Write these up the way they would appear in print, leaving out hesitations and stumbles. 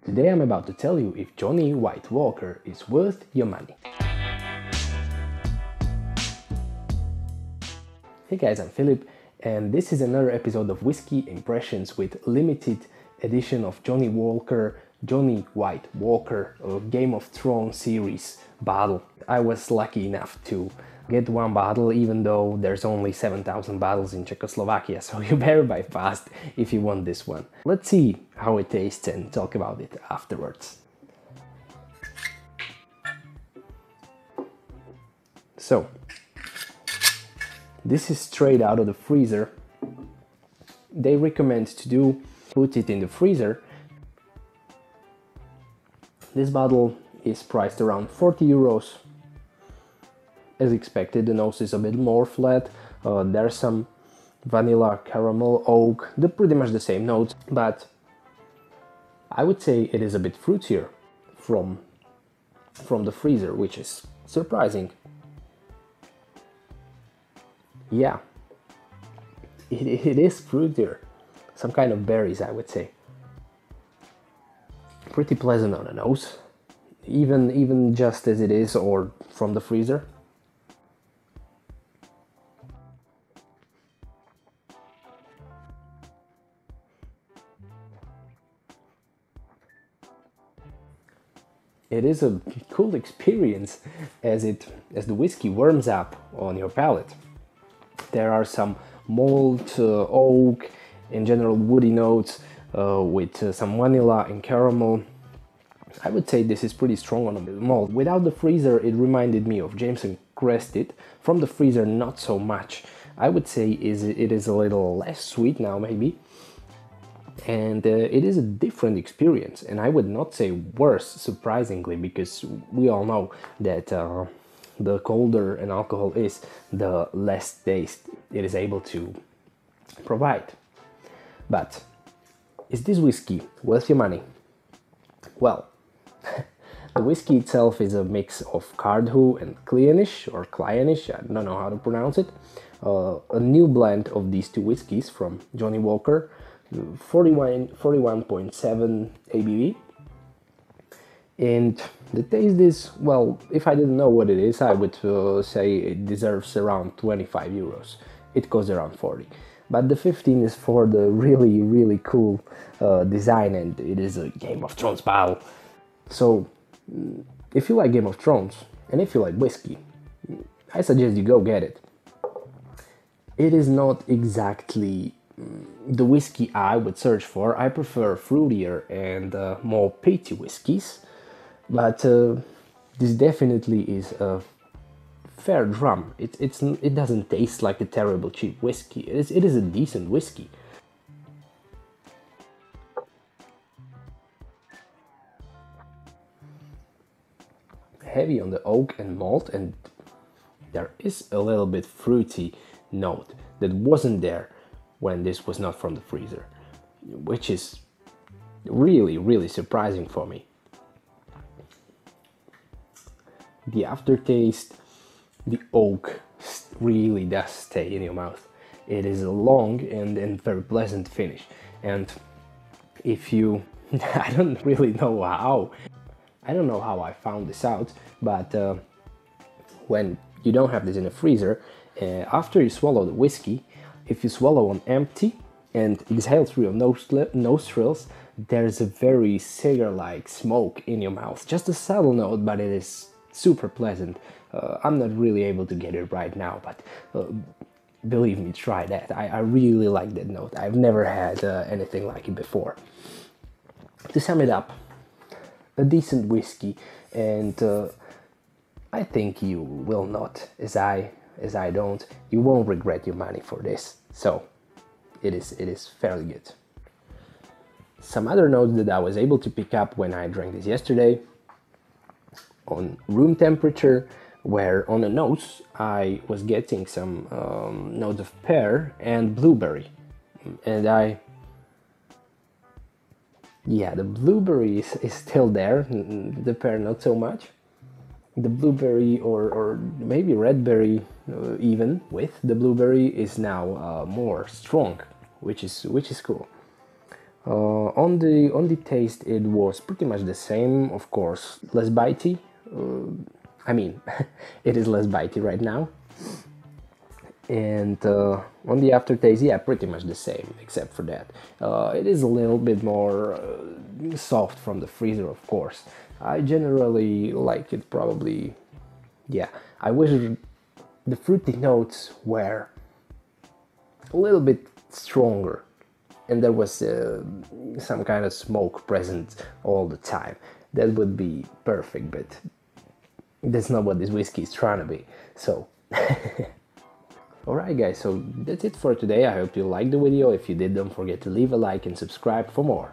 Today I'm about to tell you if Johnnie White Walker is worth your money. Hey guys, I'm Philip, and this is another episode of Whisky Impressions with limited edition of Johnnie White Walker Game of Thrones series bottle. I was lucky enough to get one bottle, even though there's only 7,000 bottles in Czechoslovakia, so you better buy fast if you want this one. Let's see how it tastes and talk about it afterwards. So, this is straight out of the freezer. They recommend to put it in the freezer. This bottle is priced around 40 euros. As expected, the nose is a bit more flat. There's some vanilla, caramel, oak, they're pretty much the same notes, but I would say it is a bit fruitier from the freezer, which is surprising. Yeah, it is fruitier, some kind of berries, I would say. Pretty pleasant on the nose, even just as it is or from the freezer. It is a cool experience as the whiskey warms up on your palate. There are some malt, oak, in general woody notes with some vanilla and caramel. I would say this is pretty strong on the malt. Without the freezer, it reminded me of Jameson Crested. From the freezer, not so much. I would say it is a little less sweet now, maybe. And it is a different experience, and I would not say worse, surprisingly, because we all know that the colder an alcohol is, the less taste it is able to provide. But is this whiskey worth your money? Well, the whiskey itself is a mix of Cardhu and Cleanish, or Clyanish, I don't know how to pronounce it. A new blend of these two whiskeys from Johnnie Walker, 41.7 ABV, and the taste is, well, if I didn't know what it is, I would say it deserves around 25 euros. It costs around 40, but the 15 is for the really cool design, and it is a Game of Thrones bottle. So if you like Game of Thrones and if you like whiskey, I suggest you go get it. It is not exactly the whiskey I would search for. I prefer fruitier and more peaty whiskeys, but this definitely is a fair drum. It doesn't taste like a terrible cheap whiskey. It is a decent whiskey. Heavy on the oak and malt, and there is a little bit fruity note that wasn't there when this was not from the freezer, which is really surprising for me. The aftertaste, the oak really does stay in your mouth. It is a long and very pleasant finish, and if you I don't know how I found this out, but when you don't have this in a freezer, after you swallow the whiskey, if you swallow on empty and exhale through your nostrils, there's a very cigar-like smoke in your mouth. Just a subtle note, but it is super pleasant. I'm not really able to get it right now, but believe me, try that. I really like that note. I've never had anything like it before. To sum it up, a decent whiskey, and I think you will not, as I don't, you won't regret your money for this. So it is fairly good. Some other notes that I was able to pick up when I drank this yesterday: on room temperature, where on the nose I was getting some notes of pear and blueberry, and the blueberry is still there, the pear not so much. The blueberry or maybe red berry, even with the blueberry, is now more strong, which is cool. On the taste, it was pretty much the same. Of course, less bitey. I mean, it is less bitey right now. And on the aftertaste, yeah, pretty much the same, except for that. It is a little bit more soft from the freezer, of course. I generally like it probably, yeah. I wish the fruity notes were a little bit stronger and there was some kind of smoke present all the time. That would be perfect, but that's not what this whiskey is trying to be. So alright guys, so that's it for today. I hope you liked the video. If you did, don't forget to leave a like and subscribe for more.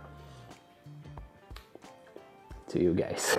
To you guys.